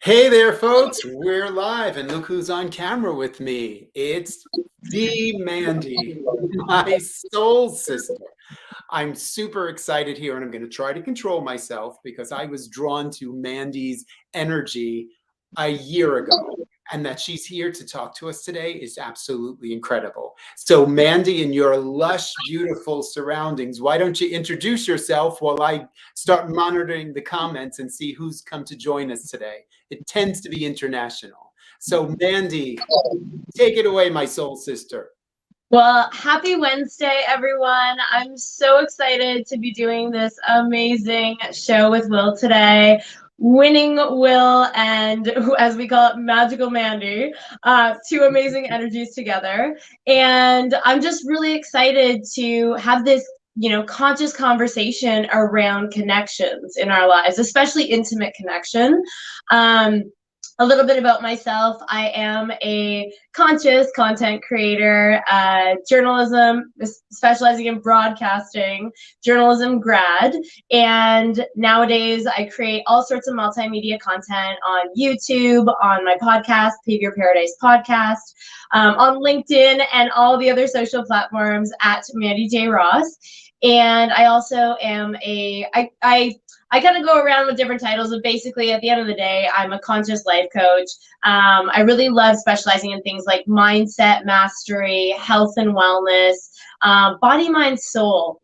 Hey there, folks. We're live, and look who's on camera with me. It's the Mandy, my soul sister. I'm super excited here, and I'm going to try to control myself because I was drawn to Mandy's energy a year ago. And that she's here to talk to us today is absolutely incredible. So, Mandy, in your lush, beautiful surroundings, why don't you introduce yourself while I start monitoring the comments and see who's come to join us today? It tends to be international. So, Mandy, take it away, my soul sister. Well, happy Wednesday, everyone. I'm so excited to be doing this amazing show with Will today. Winning Will and, as we call it, Magical Mandy, two amazing energies together. And I'm just really excited to have this conscious conversation around connections in our lives, especially intimate connection. Um, a little bit about myself. I am a conscious content creator, journalism, specializing in broadcasting, journalism grad. And nowadays I create all sorts of multimedia content on YouTube, on my podcast, Pave Your Paradise podcast, on LinkedIn and all the other social platforms at Mandy J. Ross. And I also am I kind of go around with different titles, but basically at the end of the day, I'm a conscious life coach. I really love specializing in things like mindset mastery, health and wellness, body, mind, soul,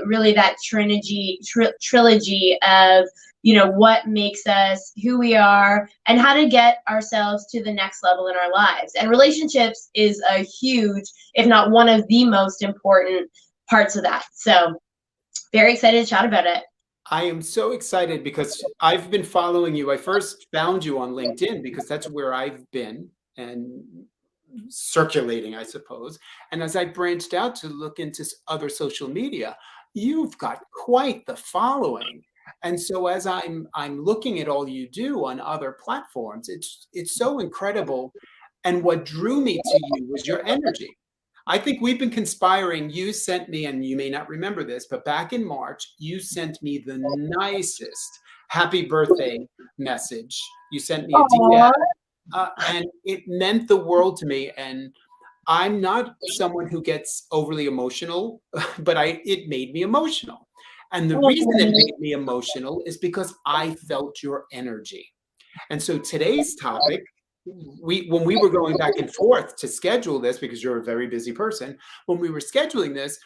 really that trilogy of, what makes us who we are and how to get ourselves to the next level in our lives. And relationships is a huge, if not one of the most important parts of that. So very excited to chat about it. I am so excited because I've been following you. I first found you on LinkedIn because that's where I've been and circulating, I suppose. And as I branched out to look into other social media, you've got quite the following. And so as I'm looking at all you do on other platforms, it's so incredible. And what drew me to you was your energy. I think we've been conspiring. You sent me, and you may not remember this, but back in March, you sent me the nicest happy birthday message. You sent me a DM, Aww. and it meant the world to me. And I'm not someone who gets overly emotional, but it made me emotional. And the reason it made me emotional is because I felt your energy. And so today's topic, when we were going back and forth to schedule this, because you're a very busy person, when we were scheduling this,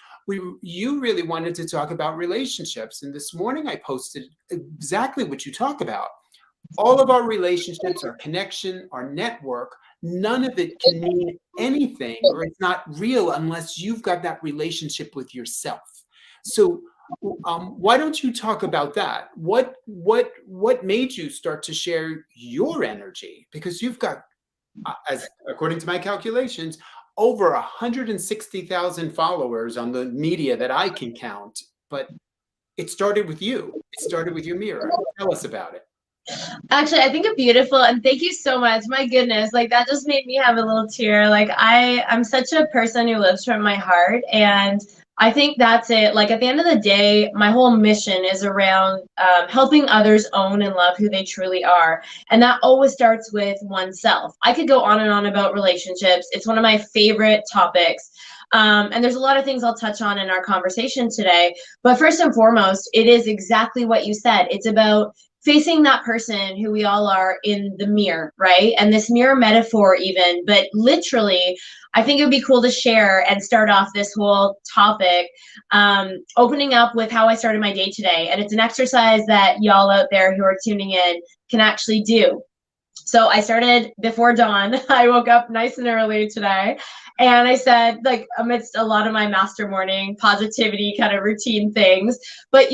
you really wanted to talk about relationships. And this morning I posted exactly what you talk about. All of our relationships, our connection, our network, none of it can mean anything, or it's not real unless you've got that relationship with yourself. So why don't you talk about that? What made you start to share your energy? Because you've got, as according to my calculations, over 160,000 followers on the media that I can count. But it started with you. It started with your mirror. Tell us about it. Actually, I think it's beautiful, and thank you so much. My goodness, like that just made me have a little tear. Like I'm such a person who lives from my heart, and I think that's it. Like at the end of the day, my whole mission is around helping others own and love who they truly are, and that always starts with oneself. I could go on and on about relationships. It's one of my favorite topics. And there's a lot of things I'll touch on in our conversation today. But first and foremost, it is exactly what you said. It's about facing that person who we all are in the mirror, right? And this mirror metaphor even, but literally, I think it would be cool to share and start off this whole topic, opening up with how I started my day today. And it's an exercise that y'all out there who are tuning in can actually do. So I started before dawn. I woke up nice and early today. And I said, like, amidst a lot of my master morning positivity kind of routine things, but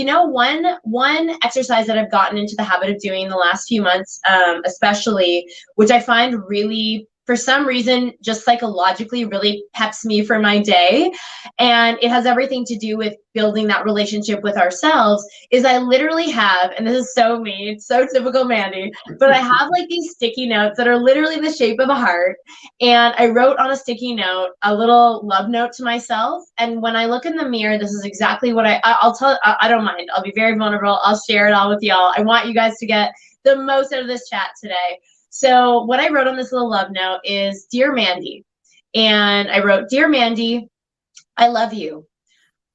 one exercise that I've gotten into the habit of doing in the last few months, especially, which I find really, for some reason, just psychologically really peps me for my day, and it has everything to do with building that relationship with ourselves, is I literally have, and this is so me, it's so typical Mandy, but I have like these sticky notes that are literally the shape of a heart, and I wrote on a sticky note a little love note to myself. And when I look in the mirror, this is exactly what I'll tell. I don't mind. I'll be very vulnerable. I'll share it all with y'all. I want you guys to get the most out of this chat today. So what I wrote on this little love note is, Dear Mandy. And I wrote, Dear Mandy, I love you.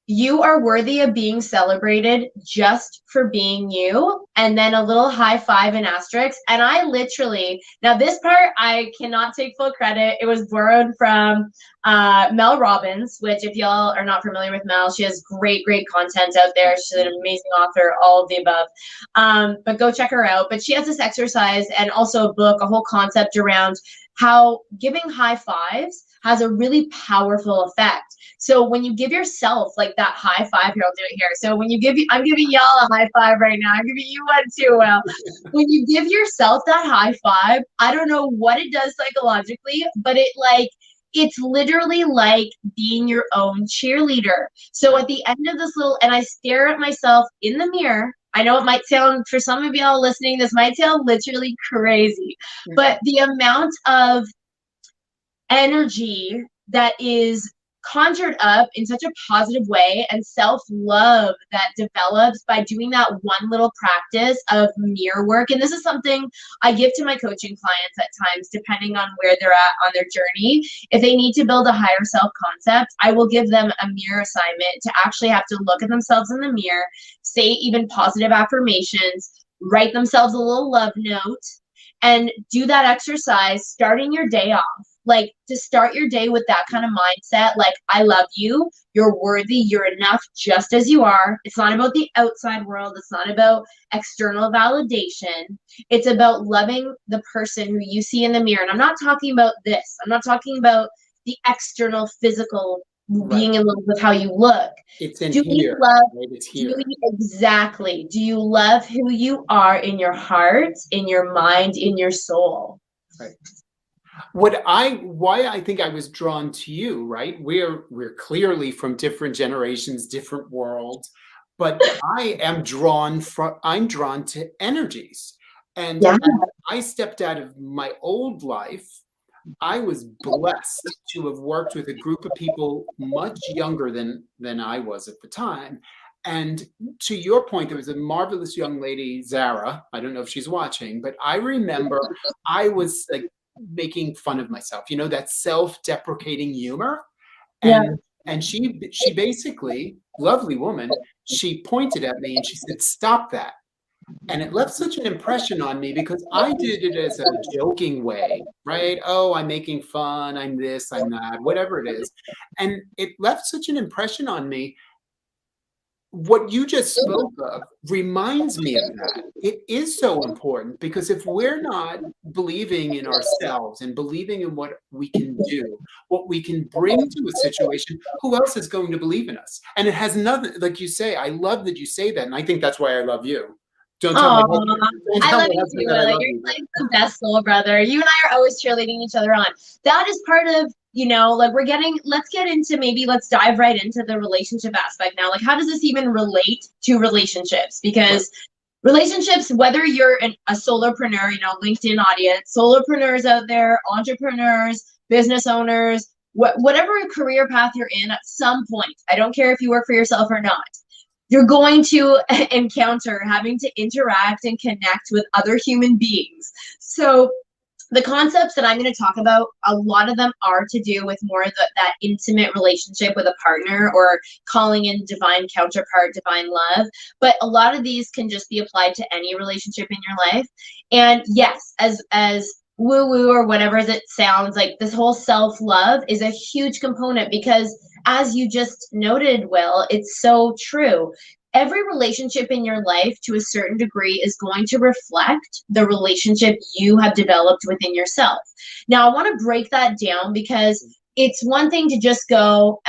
You are worthy of being celebrated just for being you. And then a little high five and asterisk. And I literally, now this part, I cannot take full credit. It was borrowed from Mel Robbins, which if y'all are not familiar with Mel, she has great, great content out there. She's an amazing author, all of the above. But go check her out. But she has this exercise and also a book, a whole concept around how giving high fives has a really powerful effect. So when you give yourself like that high five, here, I'll do it here. So when you I'm giving y'all a high five right now. I'm giving you one too, Will. When you give yourself that high five, I don't know what it does psychologically, but it's literally like being your own cheerleader. So at the end of this and I stare at myself in the mirror. I know it might sound, for some of y'all listening, this might sound literally crazy, but the amount of energy that is conjured up in such a positive way and self-love that develops by doing that one little practice of mirror work. And this is something I give to my coaching clients at times, depending on where they're at on their journey. If they need to build a higher self-concept, I will give them a mirror assignment to actually have to look at themselves in the mirror, say even positive affirmations, write themselves a little love note, and do that exercise starting your day off. Like, to start your day with that kind of mindset, like, I love you, you're worthy, you're enough just as you are. It's not about the outside world. It's not about external validation. It's about loving the person who you see in the mirror. And I'm not talking about this. I'm not talking about the external physical being in love with how you look. It's in here. It's here. Exactly. Do you love who you are in your heart, in your mind, in your soul? Right. Why I think I was drawn to you, right? We're clearly from different generations, different worlds, but I'm drawn to energies. And as I stepped out of my old life, I was blessed to have worked with a group of people much younger than I was at the time. And to your point, there was a marvelous young lady, Zara. I don't know if she's watching, but I remember I was like making fun of myself, that self-deprecating humor. And she basically, lovely woman, she pointed at me and she said, "Stop that." And it left such an impression on me because I did it as a joking way, right? Oh, I'm making fun, I'm this, I'm that, whatever it is. And it left such an impression on me. What you just spoke of reminds me of that. It is so important because if we're not believing in ourselves and believing in what we can do, what we can bring to a situation, who else is going to believe in us? And it has nothing, like you say, I love that you say that. And I think that's why I love you. Don't tell my husband. I love you too, Will. You're like the best soul brother. You and I are always cheerleading each other on. That is part of, like let's dive right into the relationship aspect now. Like, how does this even relate to relationships? Because relationships, whether you're a solopreneur, LinkedIn audience, solopreneurs out there, entrepreneurs, business owners, whatever career path you're in at some point, I don't care if you work for yourself or not, you're going to encounter having to interact and connect with other human beings. So the concepts that I'm going to talk about, a lot of them are to do with more of that intimate relationship with a partner, or calling in divine counterpart, divine love. But a lot of these can just be applied to any relationship in your life. And yes, as woo-woo or whatever it sounds like, this whole self-love is a huge component because, as you just noted, Will, it's so true. Every relationship in your life, to a certain degree, is going to reflect the relationship you have developed within yourself. Now, I want to break that down because it's one thing to just go,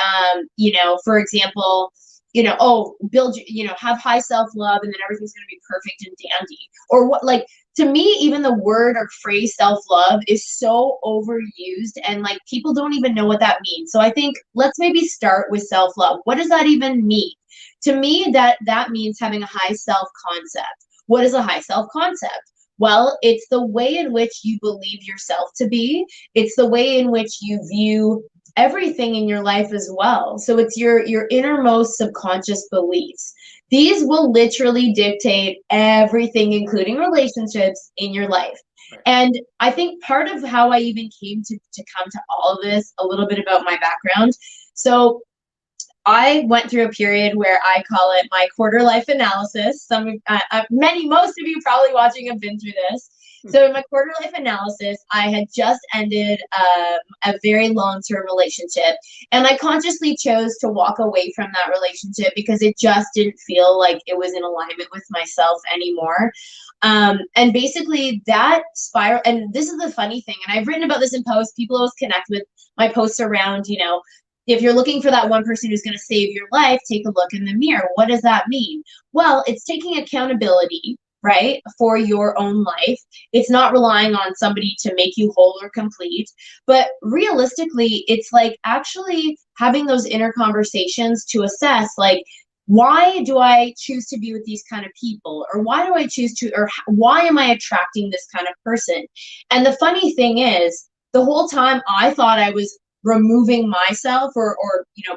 for example, have high self-love and then everything's going to be perfect and dandy. Or what, to me, even the word or phrase self-love is so overused and people don't even know what that means. So I think let's maybe start with self-love. What does that even mean? To me, that means having a high self-concept. What is a high self-concept? Well, it's the way in which you believe yourself to be. It's the way in which you view everything in your life as well. So it's your innermost subconscious beliefs. These will literally dictate everything, including relationships in your life. Right. And I think part of how I even came to come to all of this, a little bit about my background. So I went through a period where I call it my quarter life analysis. Most of you probably watching have been through this. So in my quarter life analysis, I had just ended a very long-term relationship, and I consciously chose to walk away from that relationship because it just didn't feel like it was in alignment with myself anymore. And basically that spiral, and this is the funny thing, and I've written about this in posts. People always connect with my posts around, if you're looking for that one person who's going to save your life, take a look in the mirror. What does that mean? Well, it's taking accountability, right, for your own life. It's not relying on somebody to make you whole or complete. But realistically, it's like actually having those inner conversations to assess, like, why do I choose to be with these kind of people? Or why do I choose to, or why am I attracting this kind of person? And the funny thing is, the whole time I thought I was removing myself or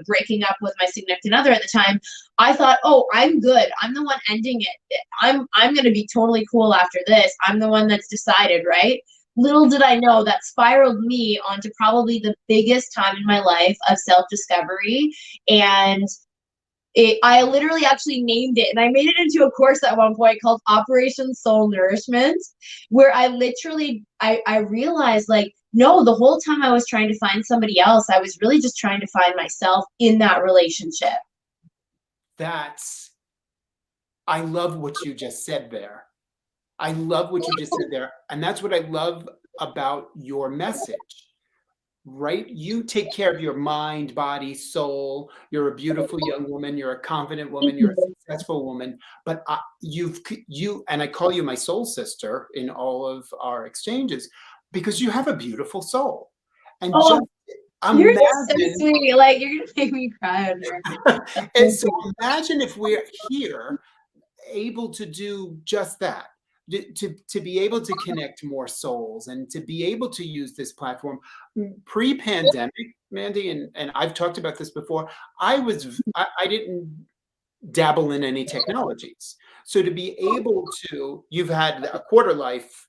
breaking up with my significant other at the time, I thought, oh, I'm good. I'm the one ending it. I'm going to be totally cool after this. I'm the one that's decided, right? Little did I know that spiraled me onto probably the biggest time in my life of self-discovery. And I literally actually named it, and I made it into a course at one point called Operation Soul Nourishment, where I literally, I realized, like, no, the whole time I was trying to find somebody else, I was really just trying to find myself in that relationship. I love what you just said there. I love what you just said there. And that's what I love about your message, right? You take care of your mind, body, soul. You're a beautiful young woman. You're a confident woman. You're a successful woman. But and I call you my soul sister in all of our exchanges, because you have a beautiful soul. And just you're just so sweet. Like, you're gonna make me cry under. And so imagine if we're here able to do just that, to be able to connect more souls and to be able to use this platform. Pre-pandemic, Mandy, and I've talked about this before, I didn't dabble in any technologies. So to be able to, you've had a quarter life.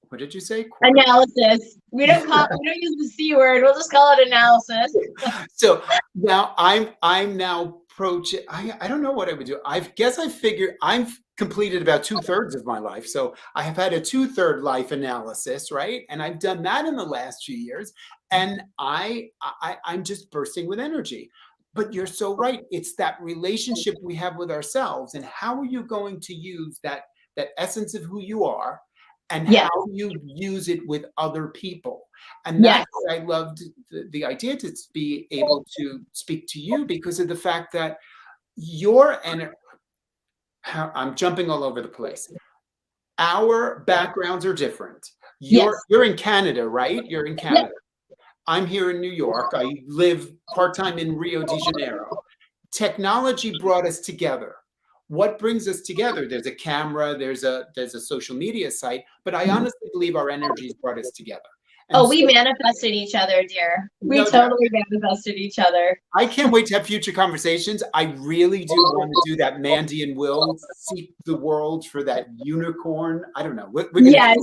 What did you say? Analysis. We don't use the C word. We'll just call it analysis. So now I'm now approaching. I don't know what I would do. I guess I figured I've completed about 2/3 of my life. So I have had a 2/3 life analysis, right? And I've done that in the last few years. And I'm just bursting with energy. But you're so right. It's that relationship we have with ourselves, and how are you going to use that essence of who you are, and how you use it with other people. And that's what I loved, the idea to be able to speak to you, because of the fact that I'm jumping all over the place. Our backgrounds are different. You're in Canada, right? You're in Canada. I'm here in New York. I live part-time in Rio de Janeiro. Technology brought us together. What brings us together? There's a camera, there's a social media site, but I honestly believe our energies brought us together. And we manifested each other, dear. We totally manifested each other. I can't wait to have future conversations. I really do want to do that. Mandy and Will seek the world for that unicorn. I don't know. Yes,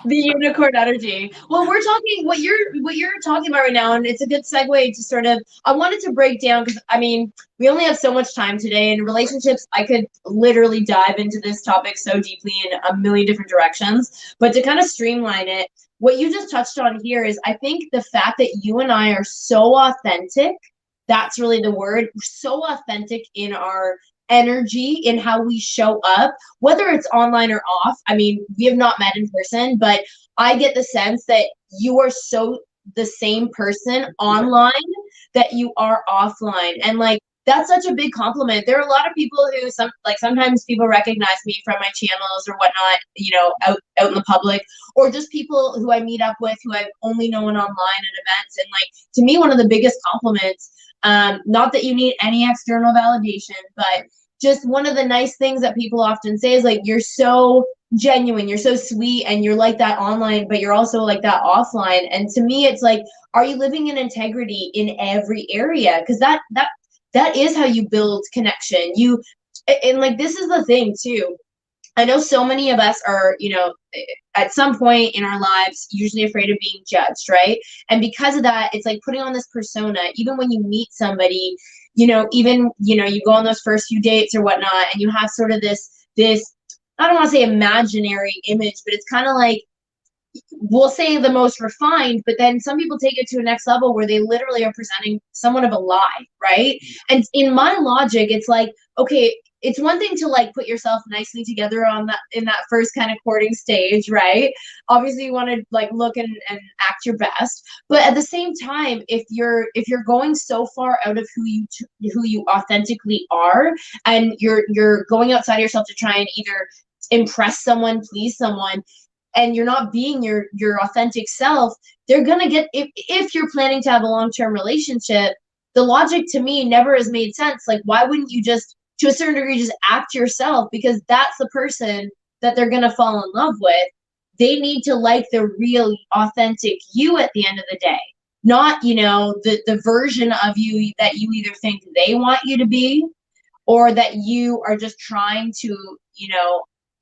the unicorn energy. Well, we're talking what you're talking about right now, and it's a good segue to sort of. I wanted to break down, because I mean, we only have so much time today. In relationships, I could literally dive into this topic so deeply in a million different directions. But to kind of streamline it, what you just touched on here is, I think, the fact that you and I are so authentic. That's really the word. We're so authentic in our energy, in how we show up, whether it's online or off. I mean, we have not met in person, but I get the sense that you are so the same person online that you are offline. And like, that's such a big compliment. There are a lot of people who sometimes people recognize me from my channels or whatnot, out in the public, or just people who I meet up with who I've only known online at events. And like, to me, one of the biggest compliments, not that you need any external validation, but just one of the nice things that people often say is like, you're so genuine, you're so sweet, and you're like that online, but you're also like that offline. And to me, it's like, are you living in integrity in every area? Because that is how you build connection. and like, this is the thing too. I know so many of us are, at some point in our lives, usually afraid of being judged, right? And because of that, it's like putting on this persona. Even when you meet somebody, you go on those first few dates or whatnot, and you have sort of this, I don't want to say imaginary image, but it's kind of like, we'll say the most refined, but then some people take it to a next level where they literally are presenting somewhat of a lie, right? And in my logic, it's like, okay, it's one thing to like put yourself nicely together on that in that first kind of courting stage, right? Obviously you want to like look and act your best, but at the same time, if you're going so far out of who you authentically are, and you're going outside of yourself to try and either impress someone, please someone, and you're not being your authentic self, they're gonna get, if you're planning to have a long-term relationship, the logic to me never has made sense. Like, why wouldn't you just, to a certain degree, just act yourself? Because that's the person that they're gonna fall in love with. They need to like the real authentic you at the end of the day, not the version of you that you either think they want you to be, or that you are just trying to,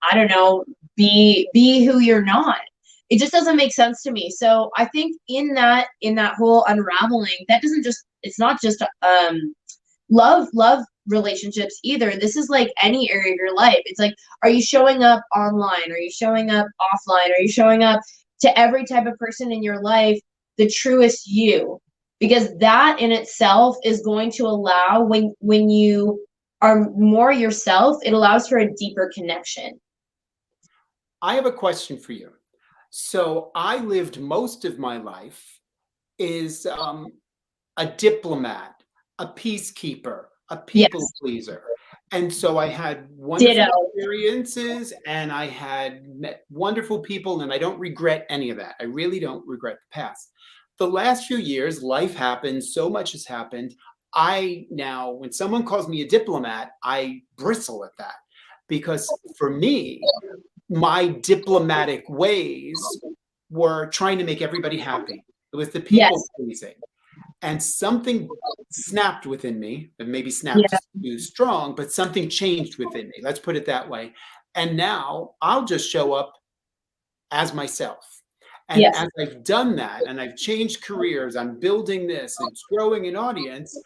I don't know, be who you're not. It just doesn't make sense to me. So I think in that whole unraveling, that doesn't just, it's not just love relationships either. This is like any area of your life. It's like, are you showing up online? Are you showing up offline? Are you showing up to every type of person in your life the truest you? Because that in itself is going to allow, when you are more yourself, it allows for a deeper connection. I have a question for you. So I lived most of my life is a diplomat, a peacekeeper, a people Yes. pleaser. And so I had wonderful Ditto. experiences and I had met wonderful people, and I don't regret any of that. I really don't regret the past. The last few years, life happened, so much has happened. I now, when someone calls me a diplomat, I bristle at that because for me, my diplomatic ways were trying to make everybody happy. It was the Yes. people pleasing. And something snapped within me, and maybe snapped Yeah. is too strong, but something changed within me. Let's put it that way. And now I'll just show up as myself. And Yes. as I've done that and I've changed careers, I'm building this, it's growing an audience,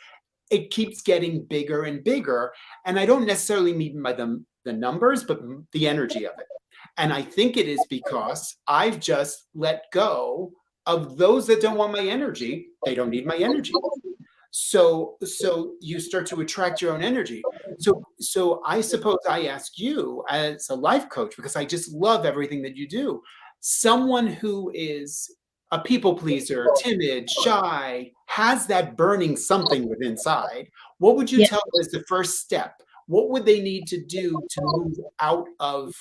it keeps getting bigger and bigger. And I don't necessarily mean by the numbers, but the energy of it. And I think it is because I've just let go of those that don't want my energy. They don't need my energy. So you start to attract your own energy. So I suppose I ask you as a life coach, because I just love everything that you do. Someone who is a people pleaser, timid, shy, has that burning something within inside. What would you Yeah. tell them as the first step? What would they need to do to move out of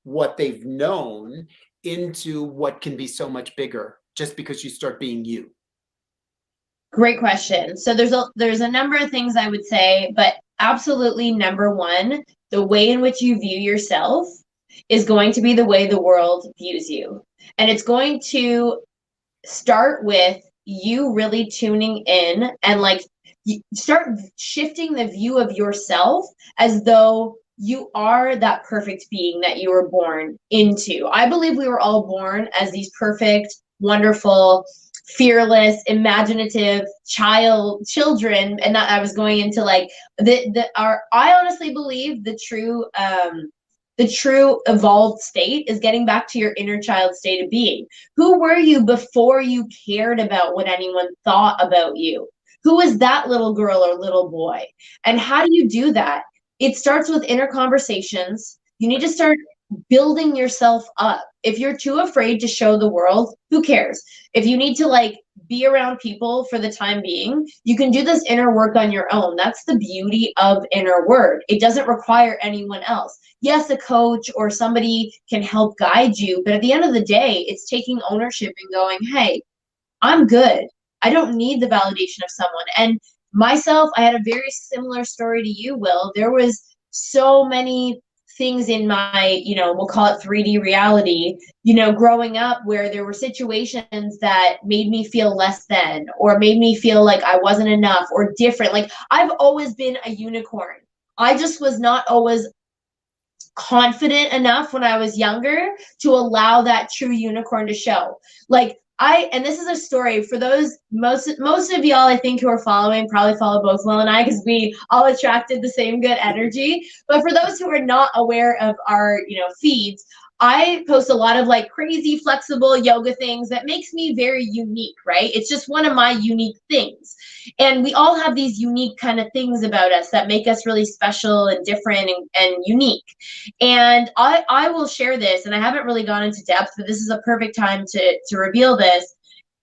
what they've known into what can be so much bigger just because you start being you? Great question. So there's a number of things I would say, but absolutely number one, the way in which you view yourself is going to be the way the world views you. And it's going to start with you really tuning in and like start shifting the view of yourself as though you are that perfect being that you were born into. I believe we were all born as these perfect, wonderful, fearless, imaginative children, and that I was going into like I honestly believe the true evolved state is getting back to your inner child state of being. Who were you before you cared about what anyone thought about you? Who was that little girl or little boy? And how do you do that? It starts with inner conversations. You need to start building yourself up. If you're too afraid to show the world, who cares? If you need to like be around people for the time being, you can do this inner work on your own. That's the beauty of inner work. It doesn't require anyone else. Yes, a coach or somebody can help guide you, but at the end of the day, it's taking ownership and going, hey, I'm good. I don't need the validation of someone. And myself, I had a very similar story to you, Will. There was so many things in my, we'll call it 3D reality, growing up where there were situations that made me feel less than or made me feel like I wasn't enough or different. Like I've always been a unicorn. I just was not always confident enough when I was younger to allow that true unicorn to show. Like and this is a story for those, most of y'all I think who are following probably follow both Will and I, because we all attracted the same good energy. But for those who are not aware of our, feeds, I post a lot of like crazy flexible yoga things that makes me very unique, right? It's just one of my unique things. And we all have these unique kind of things about us that make us really special and different and unique. And I will share this, and I haven't really gone into depth, but this is a perfect time to reveal this,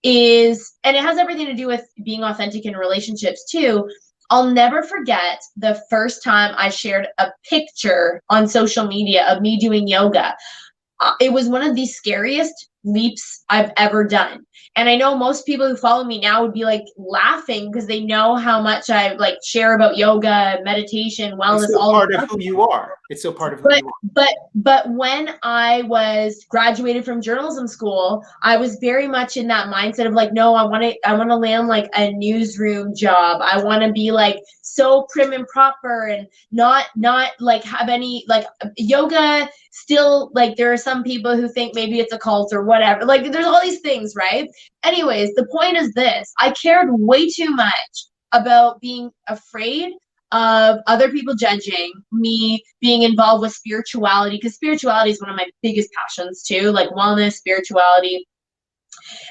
and it has everything to do with being authentic in relationships too. I'll never forget the first time I shared a picture on social media of me doing yoga. It was one of the scariest leaps I've ever done. And I know most people who follow me now would be like laughing because they know how much I like share about yoga, meditation, wellness, it's so all part of who you are. It's so part of who you are. But when I was graduated from journalism school, I was very much in that mindset of like, no, I want to land like a newsroom job. I want to be like so prim and proper and not like have any like yoga. Still, like there are some people who think maybe it's a cult or whatever. Like there's all these things, right? Anyways, the point is this: I cared way too much about being afraid of other people judging me, being involved with spirituality, because spirituality is one of my biggest passions too, like wellness, spirituality.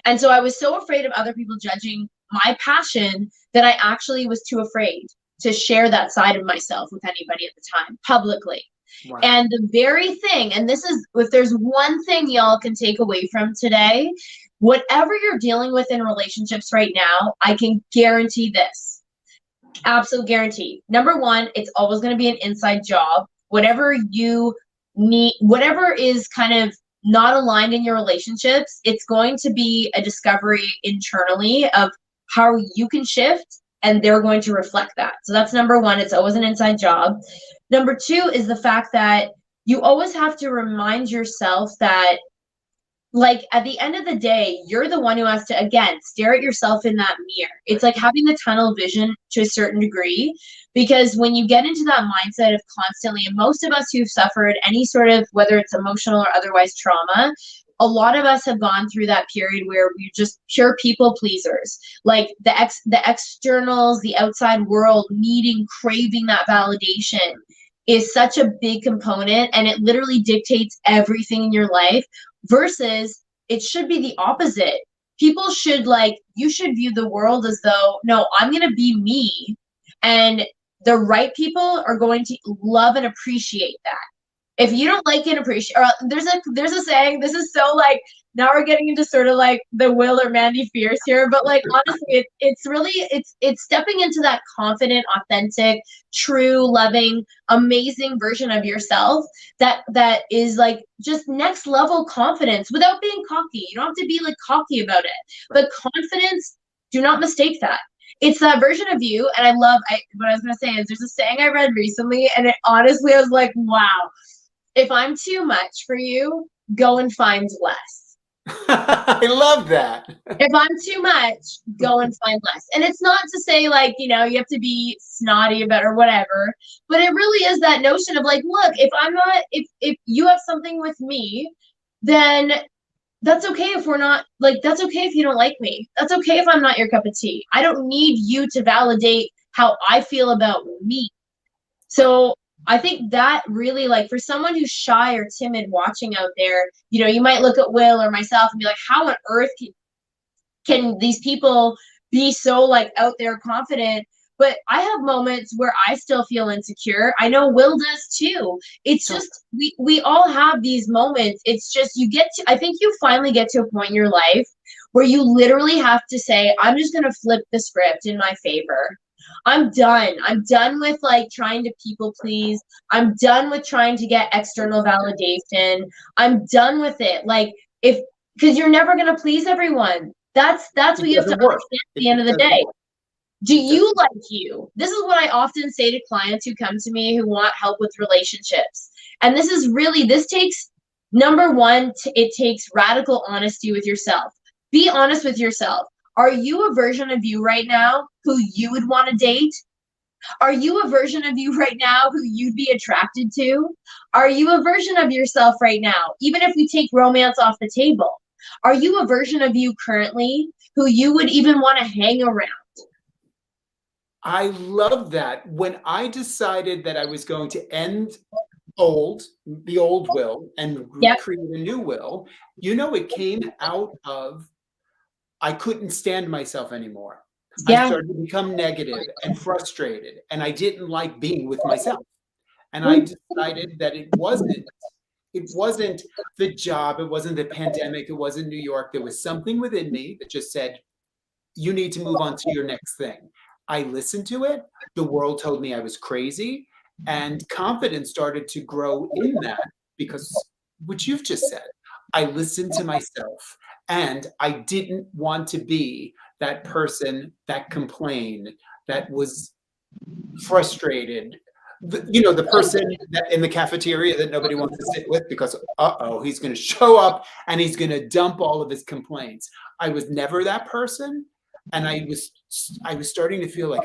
And so I was so afraid of other people judging my passion that I actually was too afraid to share that side of myself with anybody at the time publicly. Wow. And the very thing, and this is, if there's one thing y'all can take away from today, whatever you're dealing with in relationships right now, I can guarantee this. Absolute guarantee. Number one, it's always going to be an inside job. Whatever you need, whatever is kind of not aligned in your relationships, it's going to be a discovery internally of how you can shift, and they're going to reflect that. So that's number one. It's always an inside job. Number two is the fact that you always have to remind yourself that, like, at the end of the day, you're the one who has to, again, stare at yourself in that mirror. It's like having the tunnel vision to a certain degree, because when you get into that mindset of constantly, and most of us who've suffered any sort of, whether it's emotional or otherwise trauma, a lot of us have gone through that period where we're just pure people pleasers, like the externals, the outside world, needing, craving that validation is such a big component, and it literally dictates everything in your life, versus it should be the opposite. People should, like, you should view the world as though, no, I'm going to be me, and the right people are going to love and appreciate that. If you don't like and appreciate, or there's a saying, this is so like, now we're getting into sort of like the Will or Mandy fears here, but like honestly, it's really, it's stepping into that confident, authentic, true, loving, amazing version of yourself that is like just next level confidence without being cocky. You don't have to be like cocky about it, but confidence, do not mistake that. It's that version of you. And I love, what I was going to say is, there's a saying I read recently, and it honestly, I was like, wow, if I'm too much for you, go and find less. I love that. If I'm too much, go and find less. And it's not to say like, you have to be snotty about or whatever, but it really is that notion of like, look, if I'm not, if you have something with me, then that's okay if we're not, like, that's okay if you don't like me. That's okay if I'm not your cup of tea. I don't need you to validate how I feel about me. So I think that really, like, for someone who's shy or timid watching out there, you might look at Will or myself and be like, how on earth can these people be so like out there confident? But I have moments where I still feel insecure. I know Will does too. It's just, we all have these moments. It's just, I think you finally get to a point in your life where you literally have to say, I'm just going to flip the script in my favor. I'm done. I'm done with like trying to people please. I'm done with trying to get external validation. I'm done with it. Like, because you're never going to please everyone. That's what you have to understand at the end of the day. Do you like you? This is what I often say to clients who come to me who want help with relationships. And this is really, this takes, number one, it takes radical honesty with yourself. Be honest with yourself. Are you a version of you right now who you would want to date? Are you a version of you right now who you'd be attracted to? Are you a version of yourself right now? Even if we take romance off the table, are you a version of you currently who you would even want to hang around? I love that. When I decided that I was going to end old, the old Will, and Yep. create a new Will, it came out of I couldn't stand myself anymore. I Yeah. started to become negative and frustrated, and I didn't like being with myself. And I decided that it wasn't the job, it wasn't the pandemic, it wasn't New York. There was something within me that just said, you need to move on to your next thing. I listened to it. The world told me I was crazy, and confidence started to grow in that because what you've just said, I listened to myself, and I didn't want to be that person that complained, that was frustrated. The person that in the cafeteria that nobody wants to sit with because, he's going to show up and he's going to dump all of his complaints. I was never that person. And I was starting to feel like,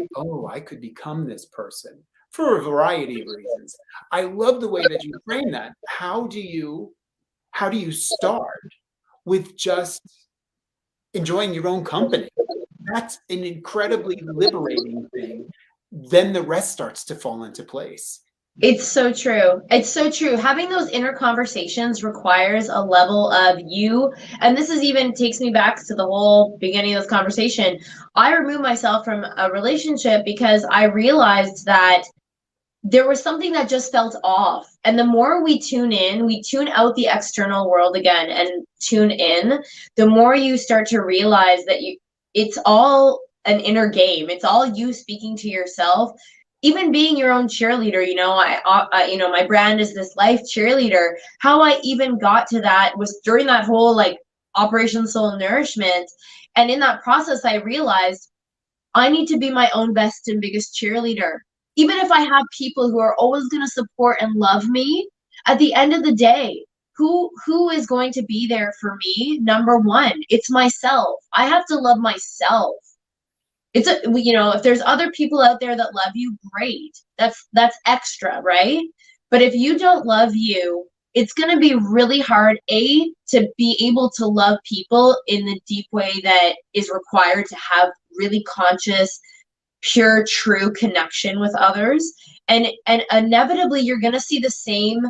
I could become this person for a variety of reasons. I love the way that you frame that. How do you start with just enjoying your own company? That's an incredibly liberating thing. Then the rest starts to fall into place. It's so true. It's so true. Having those inner conversations requires a level of you. And this is even takes me back to the whole beginning of this conversation. I removed myself from a relationship because I realized that there was something that just felt off. And the more we tune in, we tune out the external world again and tune in, the more you start to realize that it's all an inner game. It's all you speaking to yourself. Even being your own cheerleader, my brand is this life cheerleader. How I even got to that was during that whole like Operation Soul Nourishment. And in that process, I realized I need to be my own best and biggest cheerleader. Even if I have people who are always going to support and love me, at the end of the day, who is going to be there for me? Number one, it's myself. I have to love myself. If there's other people out there that love you, great. That's extra, right? But if you don't love you, it's going to be really hard to be able to love people in the deep way that is required to have really conscious, pure, true connection with others. And inevitably you're going to see the same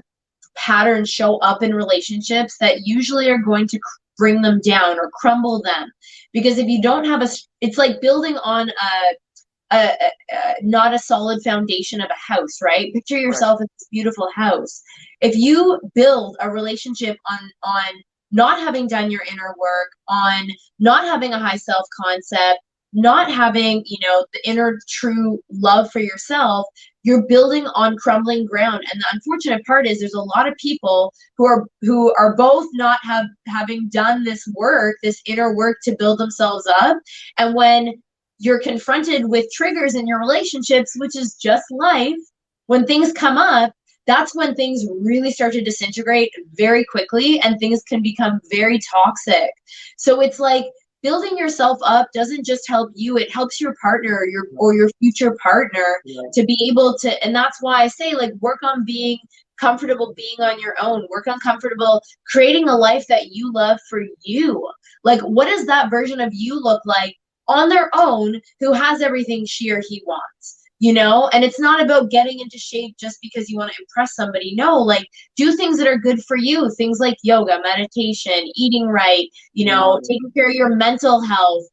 patterns show up in relationships that usually are going to bring them down or crumble them. Because if you don't have it's like building on not a solid foundation of a house, right? Picture yourself in this beautiful house. If you build a relationship on not having done your inner work, on not having a high self concept, not having the inner true love for yourself, you're building on crumbling ground. And the unfortunate part is there's a lot of people who are both not having done this work, this inner work to build themselves up. And when you're confronted with triggers in your relationships, which is just life, when things come up, that's when things really start to disintegrate very quickly and things can become very toxic. So it's like building yourself up doesn't just help you, it helps your partner or your future partner to be able to. And that's why I say, like, work on being comfortable being on your own, work on comfortable creating a life that you love for you. Like, what does that version of you look like on their own, who has everything she or he wants? And it's not about getting into shape just because you want to impress somebody. No, like, do things that are good for you. Things like yoga, meditation, eating right, taking care of your mental health,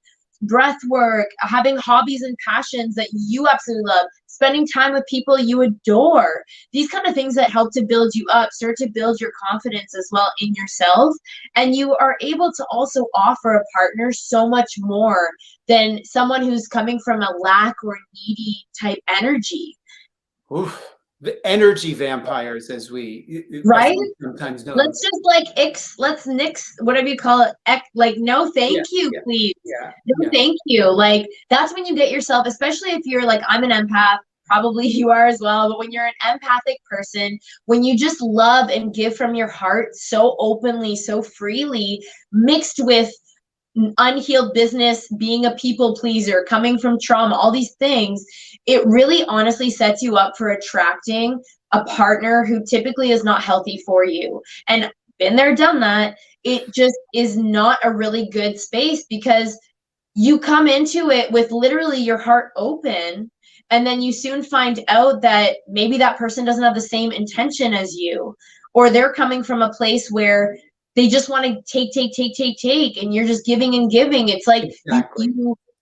breath work, having hobbies and passions that you absolutely love, spending time with people you adore. These kind of things that help to build you up, start to build your confidence as well in yourself. And you are able to also offer a partner so much more than someone who's coming from a lack or needy type energy. Oof. The energy vampires, as we right sometimes know. Let's just let's nix whatever you call it, like, no thank you, please. No thank you. Like, that's when you get yourself, especially if you're like, I'm an empath, probably you are as well, but when you're an empathic person, when you just love and give from your heart so openly, so freely, mixed with unhealed business, being a people pleaser, coming from trauma, all these things, it really honestly sets you up for attracting a partner who typically is not healthy for you. And been there, done that. It just is not a really good space because you come into it with literally your heart open, and then you soon find out that maybe that person doesn't have the same intention as you, or they're coming from a place where they just want to take, and you're just giving and giving. It's like Exactly.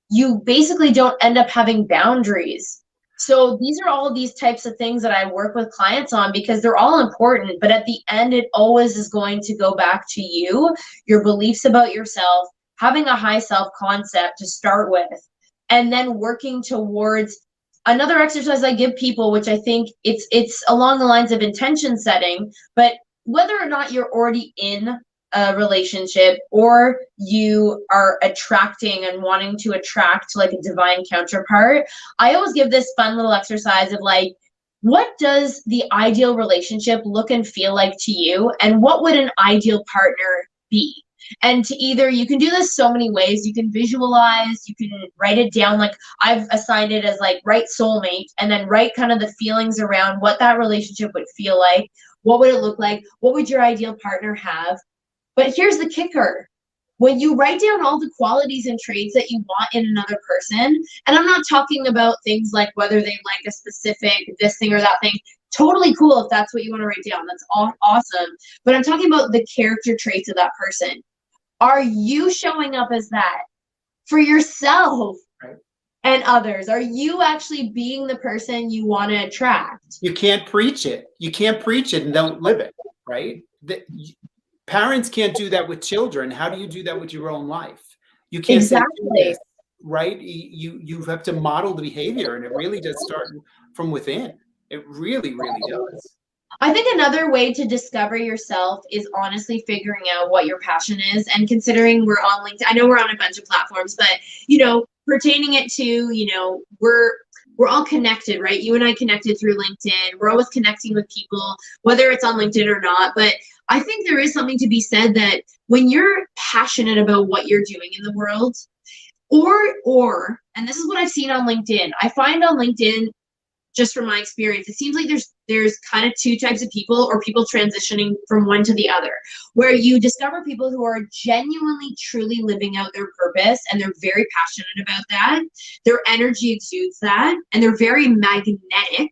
you basically don't end up having boundaries. So these are all of these types of things that I work with clients on because they're all important, but at the end it always is going to go back to you, your beliefs about yourself, having a high self concept to start with, and then working towards another exercise I give people, which I think it's along the lines of intention setting, but whether or not you're already in a relationship or you are attracting and wanting to attract like a divine counterpart, I always give this fun little exercise of like, what does the ideal relationship look and feel like to you, and what would an ideal partner be? And to either, you can do this so many ways. You can visualize, you can write it down. Like I've assigned it as like write soulmate, and then write kind of the feelings around what that relationship would feel like. What would it look like? What would your ideal partner have? But here's the kicker. When you write down all the qualities and traits that you want in another person, and I'm not talking about things like whether they like a specific this thing or that thing, totally cool if that's what you want to write down. That's all awesome. But I'm talking about the character traits of that person. Are you showing up as that for yourself Right. and others? Are you actually being the person you want to attract? You can't preach it. You can't preach it and don't live it, right? Parents can't do that with children. How do you do that with your own life? You can't say, do Exactly. this, right? You have to model the behavior, and it really does start from within. It really, really does. I think another way to discover yourself is honestly figuring out what your passion is, and considering we're on LinkedIn. I know we're on a bunch of platforms, but pertaining it to, we're all connected, right? You and I connected through LinkedIn. We're always connecting with people, whether it's on LinkedIn or not. But I think there is something to be said that when you're passionate about what you're doing in the world, and this is what I've seen on LinkedIn. I find on LinkedIn, just from my experience, it seems like there's kind of two types of people, or people transitioning from one to the other, where you discover people who are genuinely, truly living out their purpose, and they're very passionate about that. Their energy exudes that, and they're very magnetic.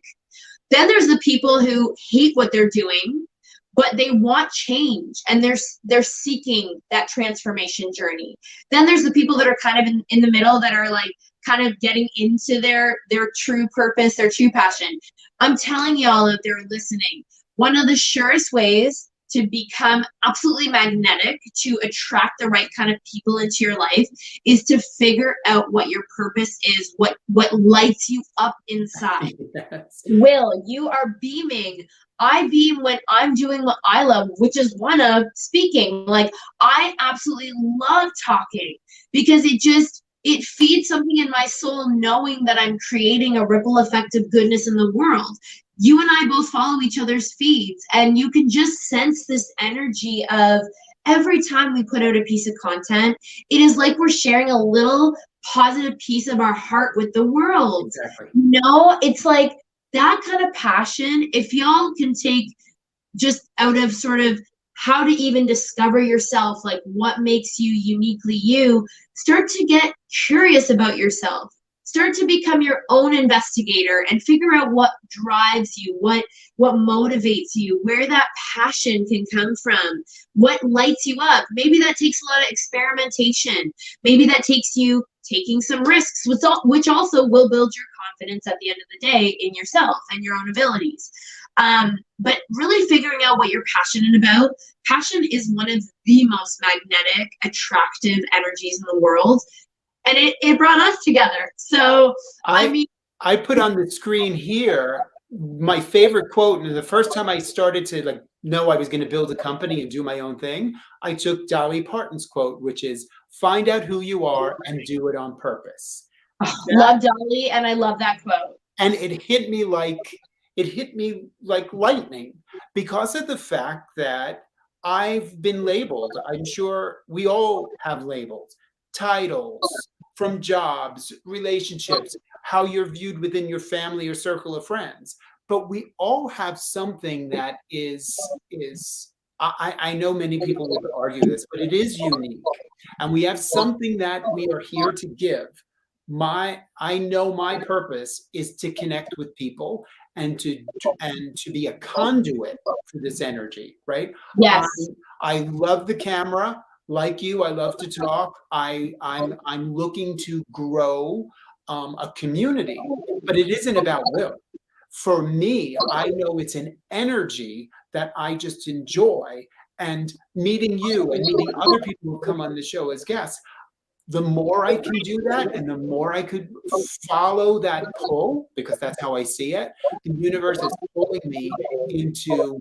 Then there's the people who hate what they're doing, but they want change, and they're seeking that transformation journey. Then there's the people that are kind of in the middle, that are like kind of getting into their true purpose, their true passion. I'm telling y'all out there listening, one of the surest ways to become absolutely magnetic, to attract the right kind of people into your life, is to figure out what your purpose is, what lights you up inside. Yes. Will, you are beaming. I beam when I'm doing what I love, which is one of speaking. Like, I absolutely love talking because it feeds something in my soul, knowing that I'm creating a ripple effect of goodness in the world. You and I both follow each other's feeds, and you can just sense this energy of every time we put out a piece of content, it is like we're sharing a little positive piece of our heart with the world. Exactly. It's like that kind of passion. If y'all can take just out of sort of how to even discover yourself, like what makes you uniquely you, start to get curious about yourself. Start to become your own investigator and figure out what drives you, what motivates you, where that passion can come from, what lights you up. Maybe that takes a lot of experimentation. Maybe that takes you taking some risks, which also will build your confidence at the end of the day in yourself and your own abilities. But really figuring out what you're passionate about. Passion is one of the most magnetic, attractive energies in the world. And it brought us together. So, I put on the screen here my favorite quote, and the first time I started to know I was going to build a company and do my own thing, I took Dolly Parton's quote, which is, "Find out who you are and do it on purpose." love Dolly, and I love that quote. And it hit me like lightning, because of the fact that I've been labeled. I'm sure we all have labels. titles, from jobs, relationships, how you're viewed within your family or circle of friends. But we all have something that is I know many people would argue this, but it is unique. And we have something that we are here to give. I know my purpose is to connect with people and to be a conduit for this energy, right? I, Yes. I love the camera. Like you, I love to talk. I'm looking to grow a community, but it isn't about will. For me, I know it's an energy that I just enjoy. And meeting you and meeting other people who come on the show as guests, the more I can do that and the more I could follow that pull, because that's how I see it, the universe is pulling me into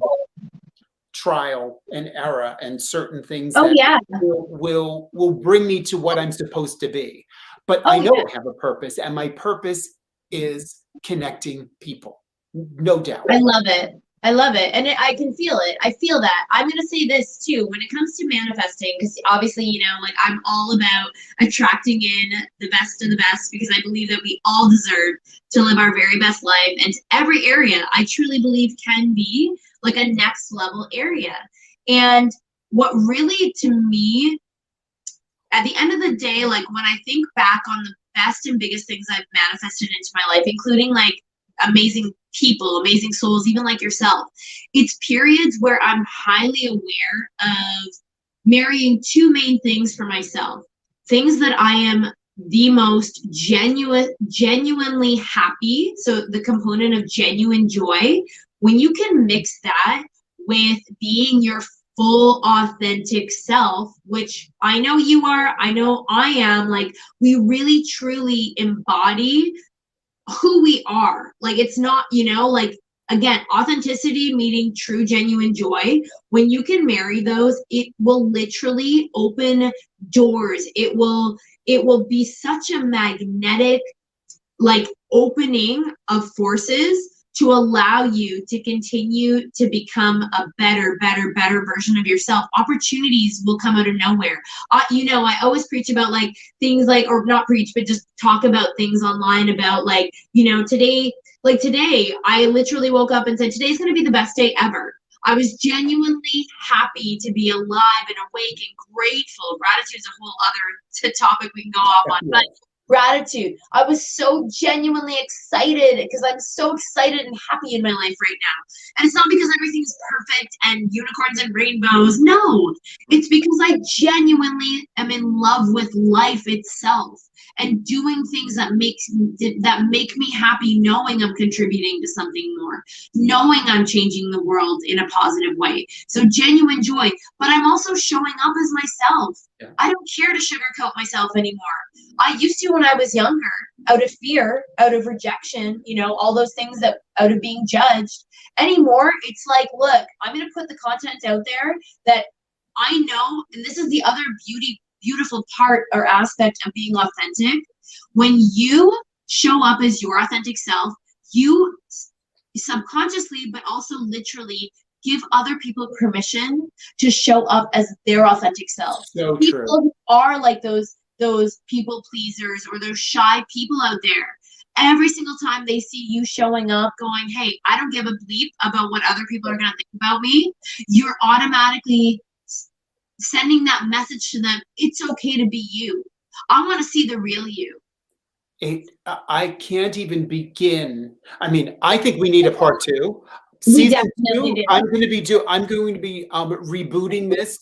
trial and error and certain things Oh that yeah. will bring me to what I'm supposed to be. But I Oh know yeah. I have a purpose, and my purpose is connecting people. No doubt. I love it. I love it. And I can feel it. I feel that. I'm going to say this too when it comes to manifesting, because obviously, you know, like I'm all about attracting in the best of the best because I believe that we all deserve to live our very best life. And every area I truly believe can be like a next level area. And what really to me, at the end of the day, like when I think back on the best and biggest things I've manifested into my life, including like amazing people, amazing souls, even like yourself, it's periods where I'm highly aware of marrying two main things for myself. Things that I am the most genuinely happy. So the component of genuine joy, when you can mix that with being your full authentic self, which I know you are, I know I am, like we really truly embody who we are. Like it's not, you know, like again, authenticity meeting true genuine joy. When you can marry those, it will literally open doors. It will be such a magnetic like opening of forces to allow you to continue to become a better version of yourself. Opportunities will come out of nowhere. You know, I always preach about like things like, or not preach, but just talk about things online about like, you know, today, I literally woke up and said, today's going to be the best day ever. I was genuinely happy to be alive and awake and grateful. Gratitude is a whole other topic we can go off on, but gratitude. I was so genuinely excited because I'm so excited and happy in my life right now. And it's not because everything's perfect and unicorns and rainbows. No, it's because I genuinely am in love with life itself and doing things that make me happy, knowing I'm contributing to something more, knowing I'm changing the world in a positive way. So genuine joy, but I'm also showing up as myself. Yeah. I don't care to sugarcoat myself anymore. I used to when I was younger, out of fear, out of rejection, you know, all those things that out of being judged. Anymore, it's like, look, I'm going to put the content out there that I know, and this is the other beautiful part or aspect of being authentic. When you show up as your authentic self, you subconsciously, but also literally give other people permission to show up as their authentic self. So people true. Who are like those people pleasers or those shy people out there, every single time they see you showing up going, hey, I don't give a bleep about what other people are going to think about me, you're automatically sending that message to them. It's okay to be you. I want to see the real you. I can't even begin. I mean, I think we need a part two. Season 2, I'm going to be rebooting this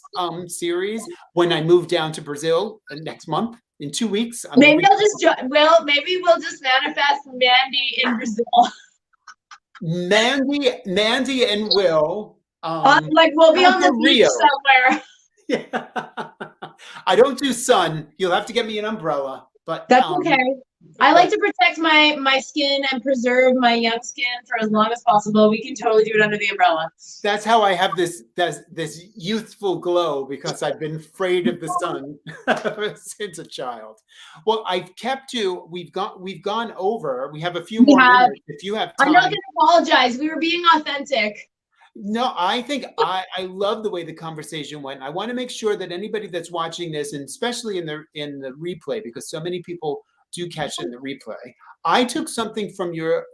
series when I move down to Brazil next month in 2 weeks. Maybe we'll just manifest Mandy in Brazil. Mandy and Will. Like we'll be on the beach somewhere. Yeah. I don't do sun. You'll have to get me an umbrella. But that's okay. I like to protect my skin and preserve my young skin for as long as possible. We can totally do it under the umbrella. That's how I have this youthful glow, because I've been afraid of the sun since a child. Well, I've kept you. We've gone over. We have a few more minutes. If you have time. I'm not going to apologize. We were being authentic. No, I think I love the way the conversation went. I want to make sure that anybody that's watching this, and especially in the replay, because so many people do catch it in the replay. I took something from your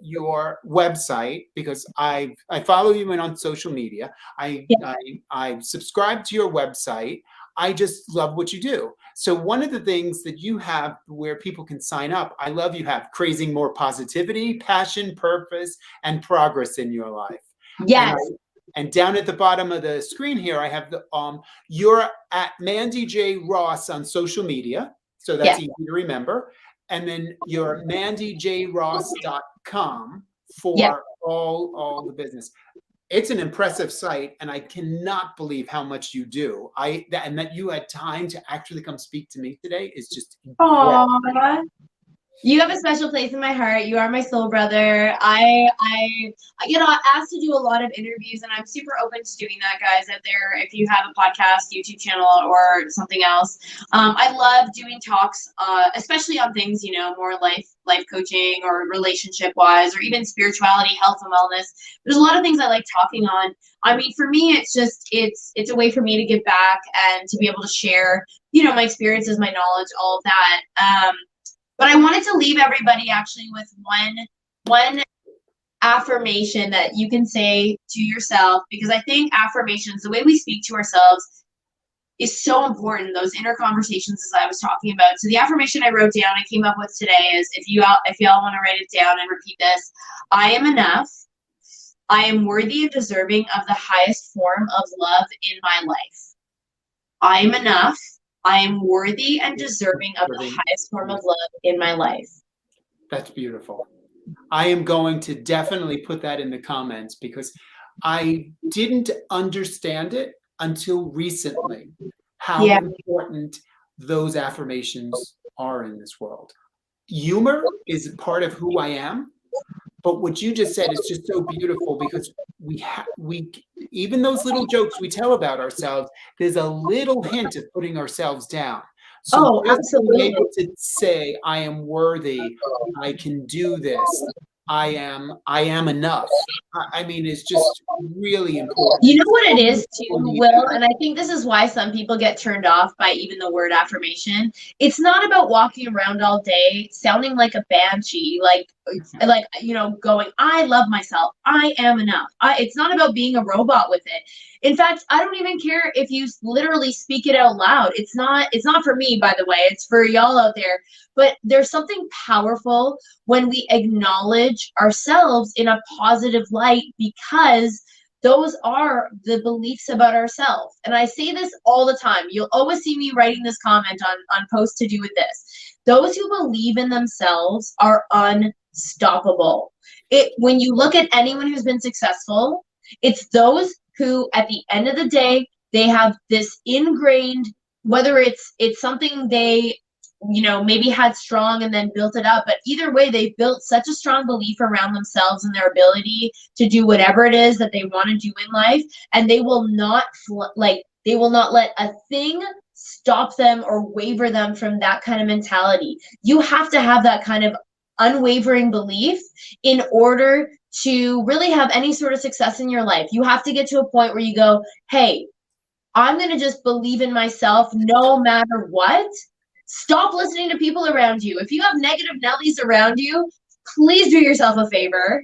website because I follow you in on social media. I Yeah. I I subscribe to your website. I just love what you do. So one of the things that you have where people can sign up, I love you have creating more positivity, passion, purpose, and progress in your life. And Yes. and down at the bottom of the screen here, I have you're at Mandy J. Ross on social media. So that's Yeah. easy to remember. And then you're mandyjross.com Yeah. for all the business. It's an impressive site, and I cannot believe how much you do. And that you had time to actually come speak to me today is just incredible. Aww. You have a special place in my heart. You are my soul brother. I asked to do a lot of interviews, and I'm super open to doing that, guys, out there. If you have a podcast, YouTube channel, or something else, I love doing talks, especially on things, more life coaching or relationship wise, or even spirituality, health and wellness. There's a lot of things I like talking on. I mean, for me, it's a way for me to give back and to be able to share, my experiences, my knowledge, all of that. But I wanted to leave everybody actually with one affirmation that you can say to yourself, because I think affirmations, the way we speak to ourselves, is so important. Those inner conversations, as I was talking about. So the affirmation I wrote down, I came up with today, is if y'all want to write it down and repeat this: I am enough. I am worthy and deserving of the highest form of love in my life. I am enough. I am worthy and deserving of the highest form of love in my life. That's beautiful. I am going to definitely put that in the comments because I didn't understand it until recently how Yeah. important those affirmations are in this world. Humor is part of who I am, but what you just said is just so beautiful because we even those little jokes we tell about ourselves, there's a little hint of putting ourselves down. So Oh, just being absolutely. able to say, I am worthy, I can do this, I am enough. I mean, it's just really important. You And know what it so many is people too, need Will, that. and I think this is why some people get turned off by even the word affirmation. It's not about walking around all day sounding like a banshee, going, I love myself, I am enough. It's not about being a robot with it. In fact, I don't even care if you literally speak it out loud. It's not for me, by the way. It's for y'all out there. But there's something powerful when we acknowledge ourselves in a positive light, because those are the beliefs about ourselves. And I say this all the time. You'll always see me writing this comment on posts to do with this. Those who believe in themselves are unstoppable. When you look at anyone who's been successful, it's those who, at the end of the day, they have this ingrained, whether it's something they maybe had strong and then built it up. But either way, they built such a strong belief around themselves and their ability to do whatever it is that they want to do in life. And they will not they will not let a thing stop them or waver them from that kind of mentality. You have to have that kind of unwavering belief in order to really have any sort of success in your life. You have to get to a point where you go, hey, I'm going to just believe in myself no matter what. Stop listening to people around you. If you have negative Nellies around you, please do yourself a favor.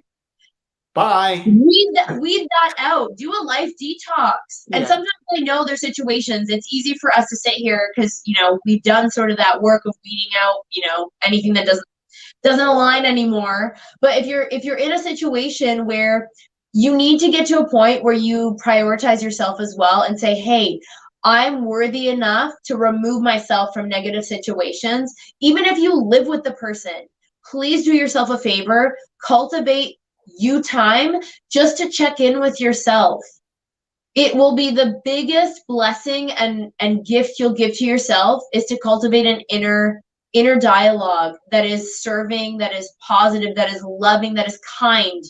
Bye. Weed that out. Do a life detox. Yeah. And sometimes I know there's situations. It's easy for us to sit here because we've done sort of that work of weeding out anything that doesn't align anymore. But if you're in a situation where you need to get to a point where you prioritize yourself as well and say, hey, I'm worthy enough to remove myself from negative situations. Even if you live with the person, please do yourself a favor, cultivate you time just to check in with yourself. It will be the biggest blessing and gift you'll give to yourself, is to cultivate an inner dialogue that is serving, that is positive, that is loving, that is kind.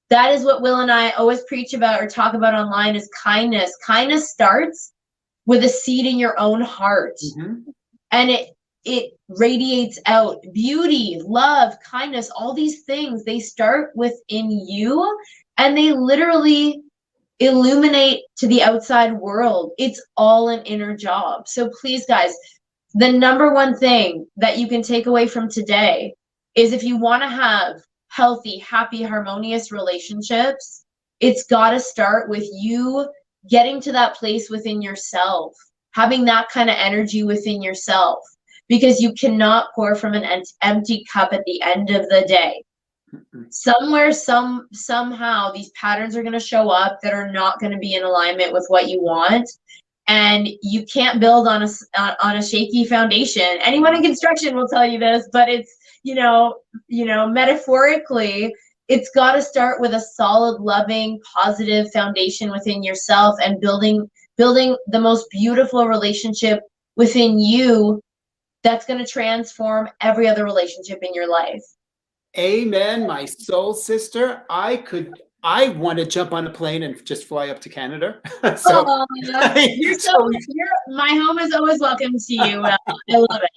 That is what Will and I always preach about or talk about online, is kindness. Kindness starts with a seed in your own heart. Mm-hmm. And it radiates out. Beauty, love, kindness, all these things, they start within you, and they literally illuminate to the outside world. It's all an inner job. So please, guys, the number one thing that you can take away from today is if you want to have healthy, happy, harmonious relationships, it's got to start with you getting to that place within yourself, having that kind of energy within yourself, because you cannot pour from an empty cup at the end of the day. Somewhere, somehow, these patterns are going to show up that are not going to be in alignment with what you want, and you can't build on a shaky foundation. Anyone in construction will tell you this, but it's metaphorically, it's got to start with a solid, loving, positive foundation within yourself, and building the most beautiful relationship within you that's going to transform every other relationship in your life. Amen, my soul sister. I want to jump on a plane and just fly up to Canada. So, my home is always welcome to you. I love it.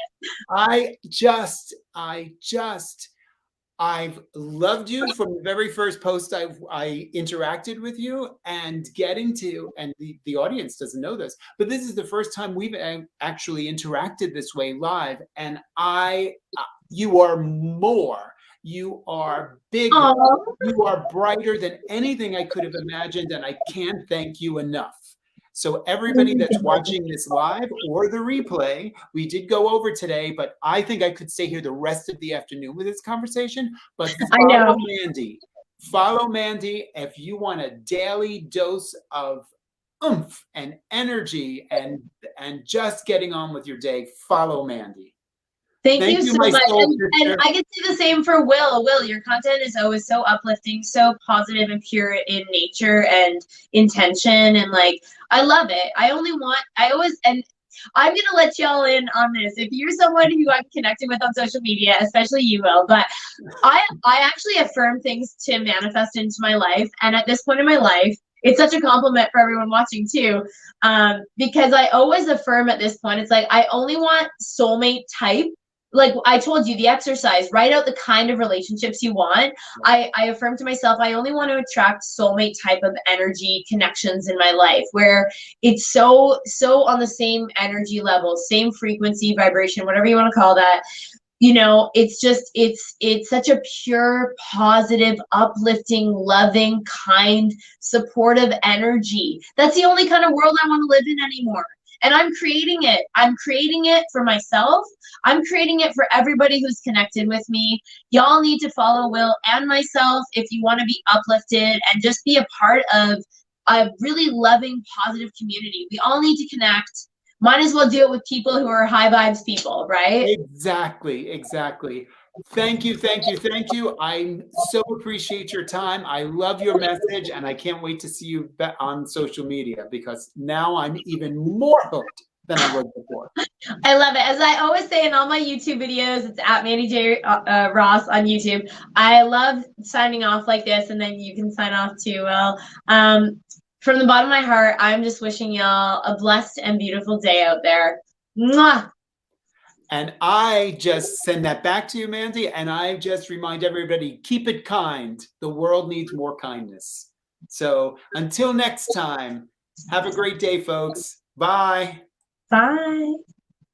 I've loved you from the very first post I interacted with you, and the audience doesn't know this, but this is the first time we've actually interacted this way live. And you are more. You are bigger. Aww. You are brighter than anything I could have imagined, and I can't thank you enough. So everybody that's watching this live or the replay, we did go over today, but I think I could stay here the rest of the afternoon with this conversation. But follow Mandy. Follow Mandy if you want a daily dose of oomph and energy and just getting on with your day. Follow Mandy. Thank you so much. And I can say the same for Will. Will, your content is always so uplifting, so positive and pure in nature and intention. And like, I love it. And I'm going to let y'all in on this. If you're someone who I'm connecting with on social media, especially you, Will, but I actually affirm things to manifest into my life. And at this point in my life, it's such a compliment for everyone watching too, because I always affirm at this point, it's like, I only want soulmate type. Like I told you, the exercise, write out the kind of relationships you want. I affirm to myself, I only want to attract soulmate type of energy connections in my life, where it's so on the same energy level, same frequency, vibration, whatever you want to call that. It's just, it's such a pure, positive, uplifting, loving, kind, supportive energy. That's the only kind of world I want to live in anymore. And I'm creating it. I'm creating it for myself. I'm creating it for everybody who's connected with me. Y'all need to follow Will and myself if you want to be uplifted and just be a part of a really loving, positive community. We all need to connect. Might as well do it with people who are high vibes people, right? Exactly. Thank you. I so appreciate your time. I love your message, and I can't wait to see you on social media, because now I'm even more hooked than I was before. I love it. As I always say in all my YouTube videos, it's at Mandy J. Ross on YouTube. I love signing off like this, and then you can sign off too, Will. From the bottom of my heart, I'm just wishing y'all a blessed and beautiful day out there. Mwah! And I just send that back to you, Mandy, and I just remind everybody, keep it kind. The world needs more kindness. So until next time, have a great day, folks. Bye. Bye.